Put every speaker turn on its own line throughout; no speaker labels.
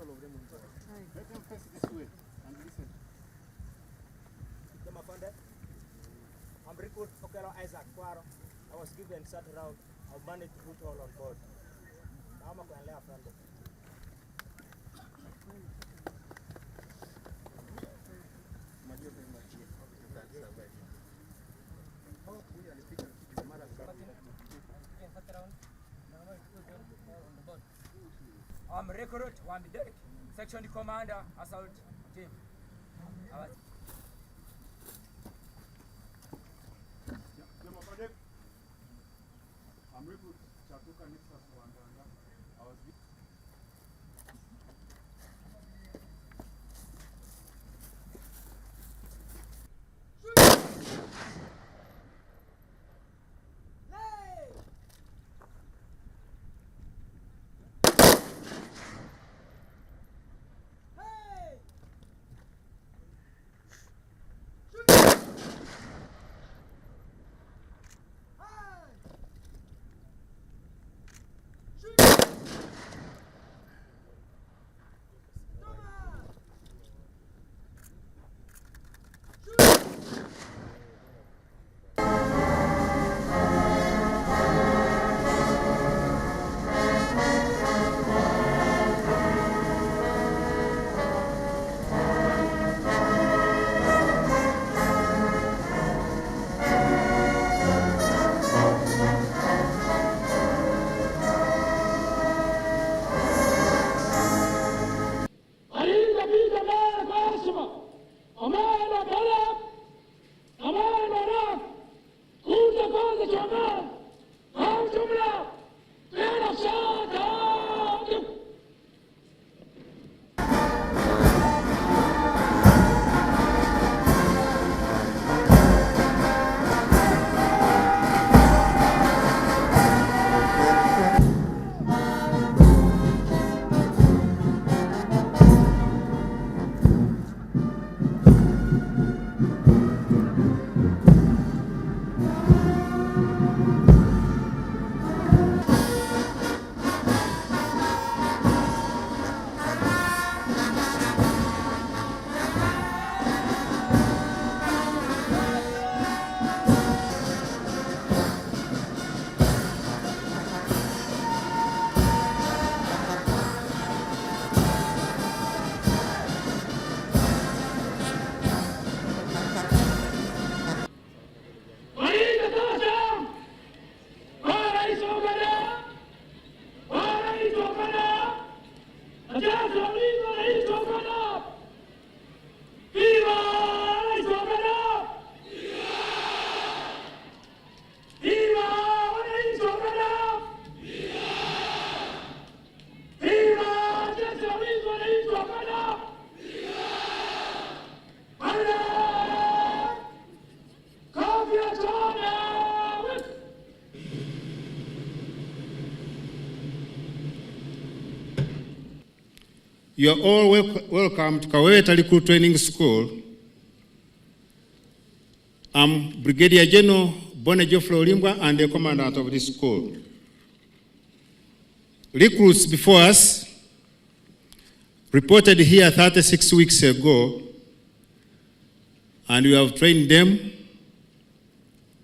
all of them on board. Let them face this way and listen.
I'm recruit Okero Isaac Kwaro. I was given certain route. I've managed to put all on board. Now I'm going to lay a friend.
I'm recruit one Derek, section commander, assault team.
I'm recruit Chatuka Nexus Wandanga. I was
You are all welcome to Kaweta Recruit Training School. I'm Brigadier General Bonejo Florimbwa and the commandant of this school. Recruits before us reported here 36 weeks ago, and we have trained them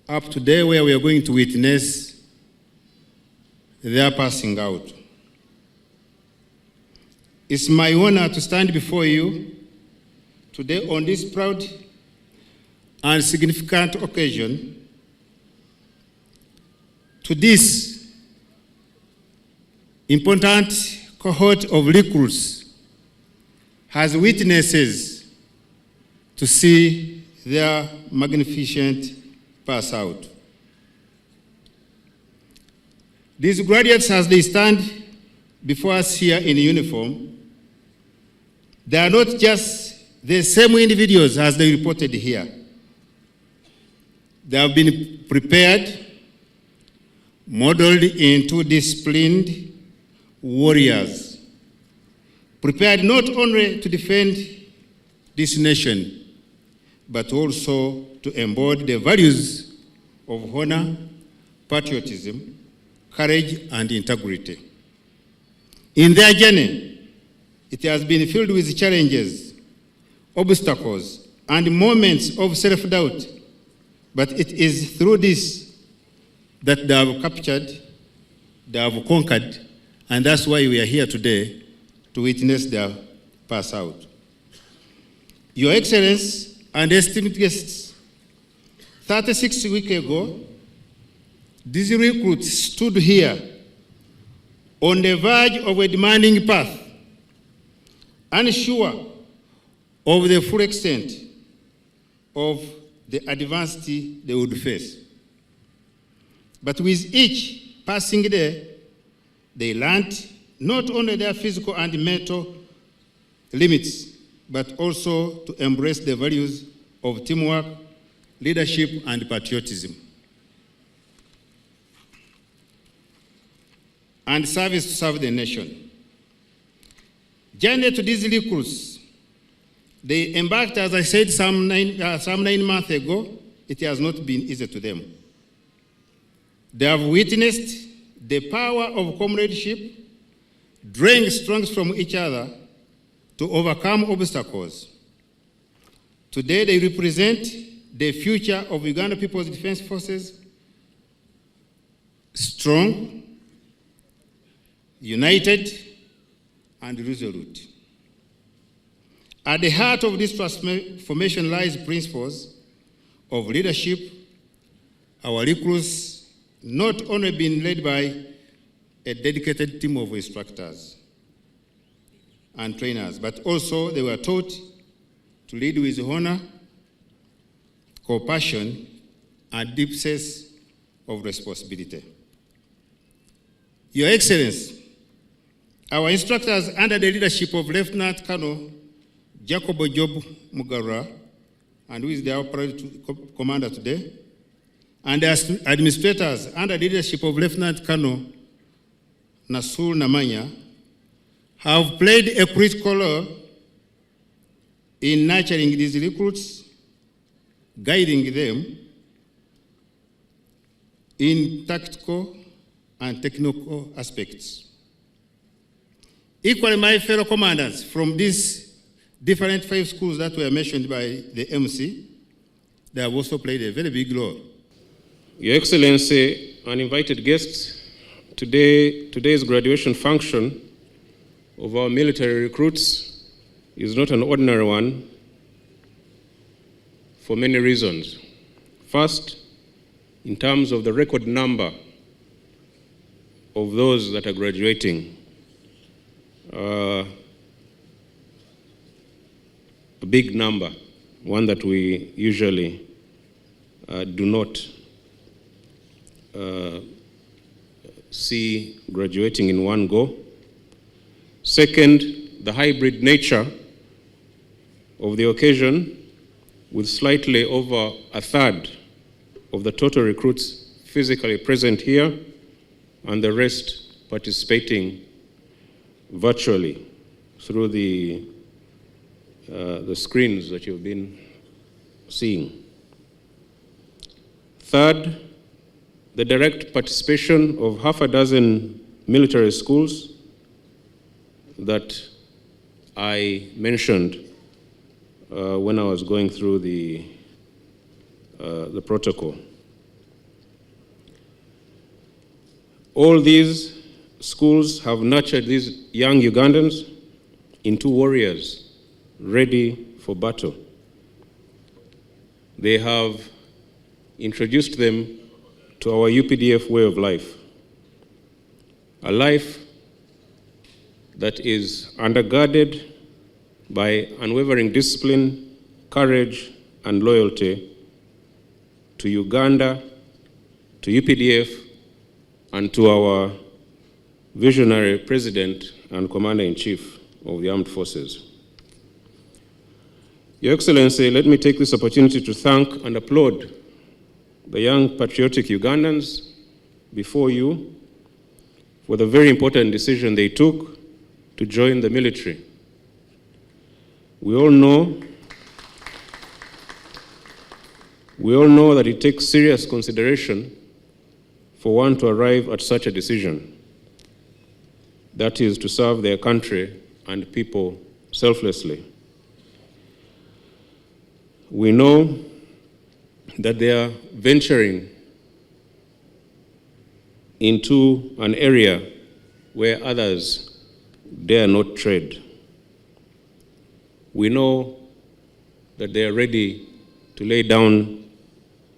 up to today, where we are going to witness their passing out. It's my honor to stand before you today on this proud and significant occasion. To this important cohort of recruits as witnesses to see their magnificent pass out. These graduates, as they stand before us here in uniform, they are not just the same individuals as they reported here. They have been prepared, modeled into disciplined warriors, prepared not only to defend this nation, but also to embody the values of honor, patriotism, courage, and integrity. In their journey, It has been filled with challenges, obstacles, and moments of self-doubt. But it is through this that they have captured, they have conquered, and that's why we are here today to witness their pass out. Your Excellency and esteemed guests, 36 weeks ago, these recruits stood here on the verge of a demanding path, unsure of the full extent of the adversity they would face. But with each passing day, they learned not only their physical and mental limits, but also to embrace the values of teamwork, leadership, and patriotism, and service to serve the nation. Journey to these recruits, they embarked, as I said, some 9 months ago. It has not been easy to them. They have witnessed the power of comradeship, drawing strength from each other to overcome obstacles. Today, they represent the future of Uganda People's Defense Forces, strong, united, and resolute. At the heart of this transformation lies principles of leadership. Our recruits not only been led by a dedicated team of instructors and trainers, but also they were taught to lead with honor, compassion, and deep sense of responsibility. Your Excellency, our instructors under the leadership of Lieutenant Colonel Jacob Job Mugarura, and who is the operating commander today, and the administrators under the leadership of Lieutenant Colonel Nasul Namanya, have played a critical role in nurturing these recruits, guiding them in tactical and technical aspects. Equally, my fellow commanders from these different 5 schools that were mentioned by the MC, they have also played a very big role.
Your Excellency, uninvited guests, today's graduation function of our military recruits is not an ordinary one for many reasons. First, in terms of the record number of those that are graduating, a big number, one that we usually do not see graduating in one go. Second, the hybrid nature of the occasion, with slightly over a third of the total recruits physically present here and the rest participating virtually through the screens that you've been seeing. Third, the direct participation of half a dozen military schools that I mentioned when I was going through the protocol. All these schools have nurtured these young Ugandans into warriors ready for battle. They have introduced them to our UPDF way of life, a life that is undergirded by unwavering discipline, courage, and loyalty to Uganda, to UPDF, and to our visionary President and Commander-in-Chief of the Armed Forces. Your Excellency, let me take this opportunity to thank and applaud the young patriotic Ugandans before you for the very important decision they took to join the military. We all know that it takes serious consideration for one to arrive at such a decision. That is to serve their country and people selflessly. We know that they are venturing into an area where others dare not tread. We know that they are ready to lay down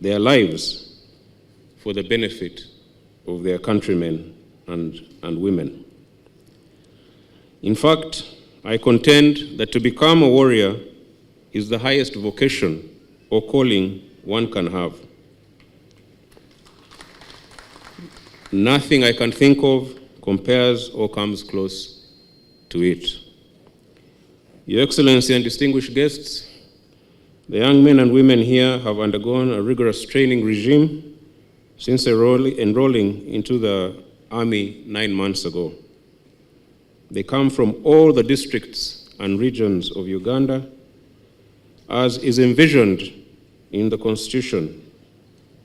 their lives for the benefit of their countrymen and women. In fact, I contend that to become a warrior is the highest vocation or calling one can have. Nothing I can think of compares or comes close to it. Your Excellency and distinguished guests, the young men and women here have undergone a rigorous training regime since enrolling into the Army 9 months ago. They come from all the districts and regions of Uganda, as is envisioned in the Constitution,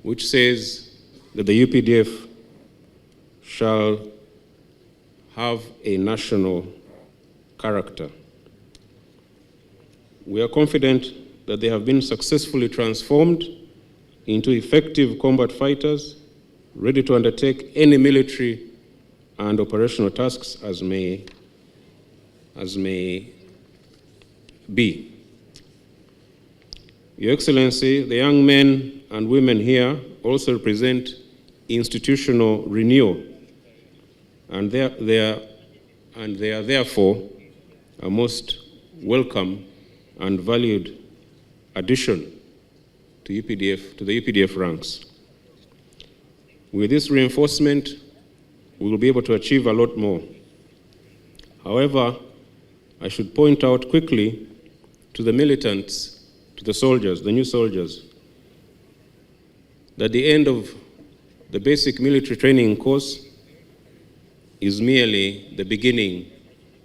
which says that the UPDF shall have a national character. We are confident that they have been successfully transformed into effective combat fighters, ready to undertake any military and operational tasks as may be. Your Excellency, the young men and women here also represent institutional renewal, and they are therefore a most welcome and valued addition to the UPDF ranks. With this reinforcement, we will be able to achieve a lot more. However, I should point out quickly to the militants, to the soldiers, the new soldiers, that the end of the basic military training course is merely the beginning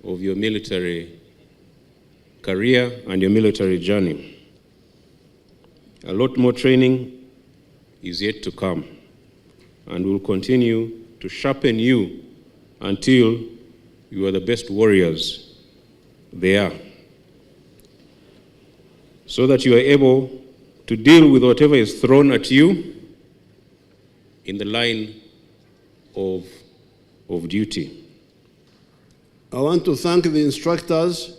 of your military career and your military journey. A lot more training is yet to come, and will continue to sharpen you until you are the best warriors there, so that you are able to deal with whatever is thrown at you in the line of duty.
I want to thank the instructors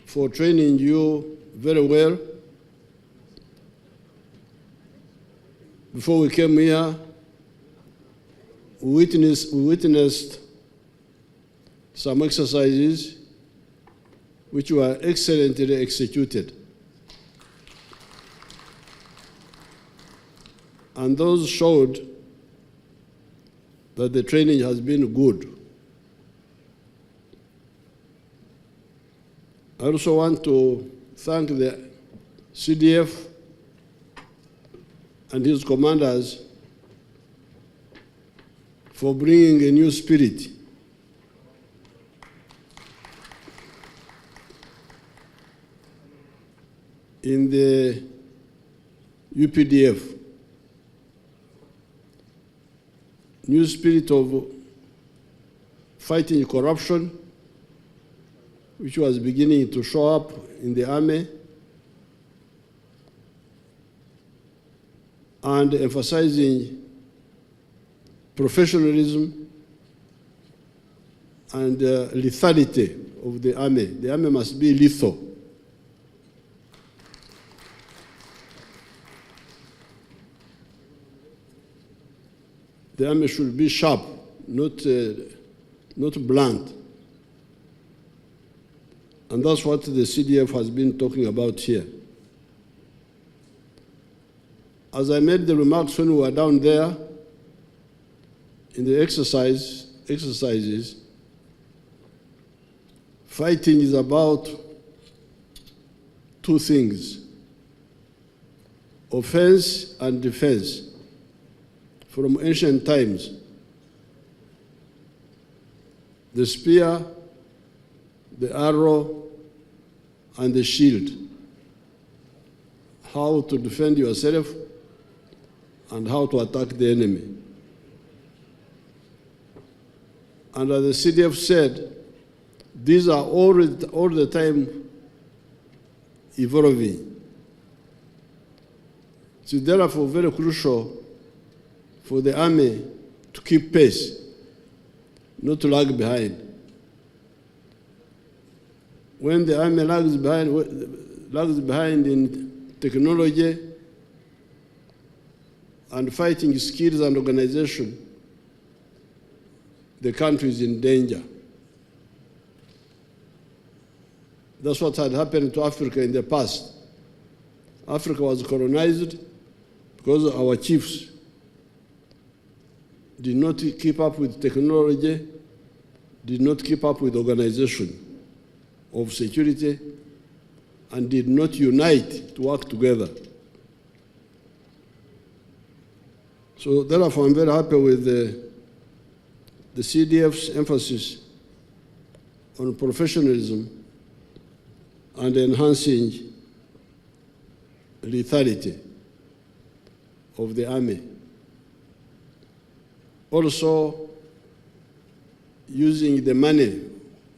for training you very well. Before we came here, we witnessed some exercises which were excellently executed. And those showed that the training has been good. I also want to thank the CDF and his commanders for bringing a new spirit in the UPDF. New spirit of fighting corruption, which was beginning to show up in the army, and emphasizing professionalism and lethality of the army. The army must be lethal. The army should be sharp, not blunt. And that's what the CDF has been talking about here. As I made the remarks when we were down there in the exercises, fighting is about two things: offense and defense. From ancient times, the spear, the arrow, and the shield. How to defend yourself and how to attack the enemy. And as the CDF said, These are all the time evolving. It's therefore very crucial for the Army to keep pace, not to lag behind. When the Army lags behind in technology and fighting skills and organization, the country is in danger. That's what had happened to Africa in the past. Africa was colonized because our chiefs did not keep up with technology, did not keep up with organization of security, and did not unite to work together. So therefore, I'm very happy with the CDF's emphasis on professionalism and enhancing lethality of the Army. Also, using the money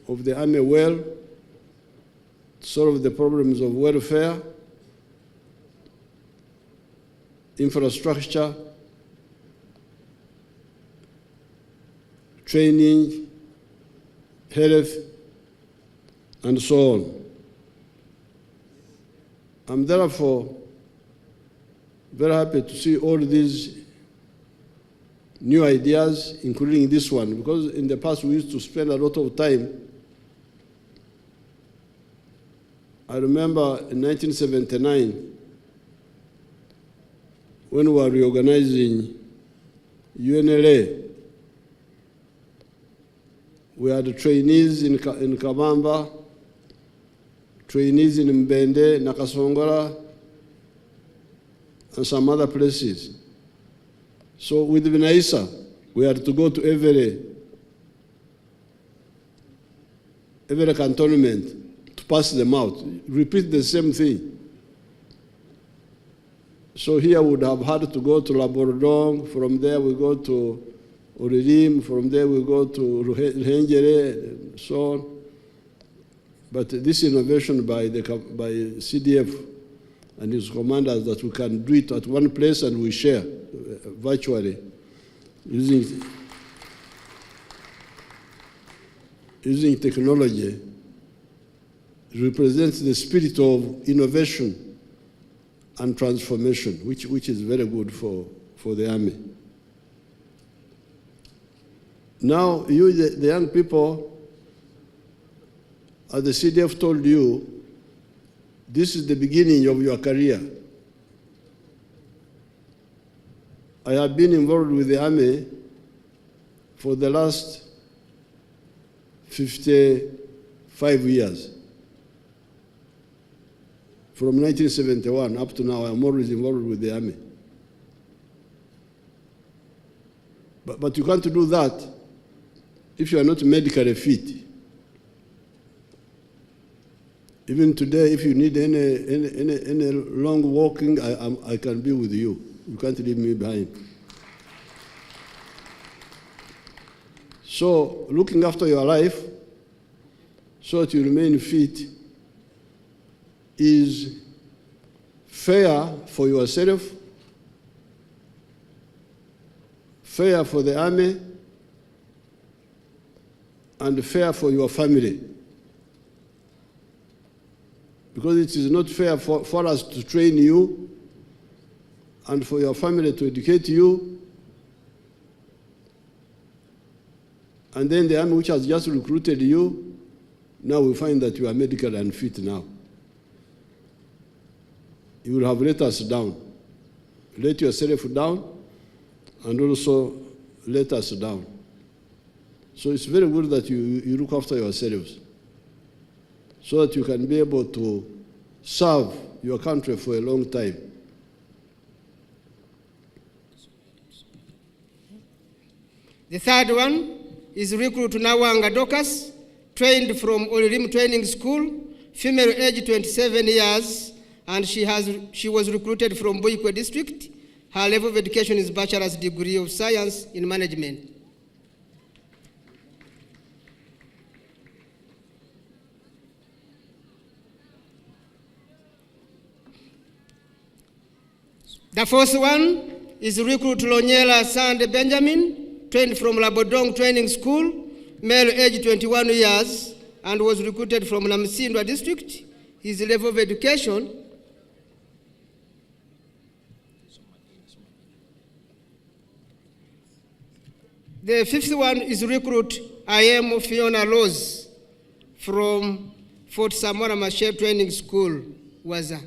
of the Army well to solve the problems of welfare, infrastructure, training, health, and so on. I'm therefore very happy to see all these new ideas, including this one, because in the past we used to spend a lot of time. I remember in 1979, when we were reorganizing UNLA, we had trainees in Kabamba, trainees in Mbende, Nakasongola, and some other places. So with Vinaisa, we had to go to every cantonment to pass them out, repeat the same thing. So here we would have had to go to Labourdon, from there we go to Oririm, from there we go to Ruhengeri, and so on. But this innovation by CDF and his commanders that we can do it at one place and we share virtually using technology represents the spirit of innovation and transformation, which is very good for the Army. Now, you, the young people, as the CDF told you, this is the beginning of your career. I have been involved with the Army for the last 55 years. From 1971 up to now, I'm always involved with the Army. But you can't do that if you are not medically fit. Even today, if you need any long walking, I can be with you. You can't leave me behind. So, looking after your life so that you remain fit is fair for yourself, fair for the Army, and fair for your family. Because it is not fair for us to train you and for your family to educate you, and then the Army, which has just recruited you, now we find that you are medically unfit now. You will have let us down. Let yourself down, and also let us down. So it's very good that you look after yourselves so that you can be able to serve your country for a long time.
The third one is recruit Nawanga Dokas, trained from Oririm Training School, female age 27 years, and she was recruited from Boikwe district. Her level of education is bachelor's degree of science in management. The fourth one is recruit Lonyela Sande Benjamin, trained from Labodong Training School, male age 21 years, and was recruited from Namsindwa district. His level of education The fifth one is recruit IM Fiona Rose from Fort Samora Machel Training School, Waza.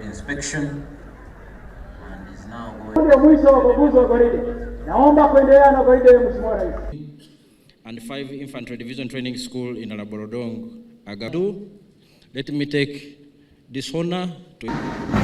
Inspection and is now going.
And 5 Infantry Division Training School in Alaborodong, Agadu. Let me take this honor to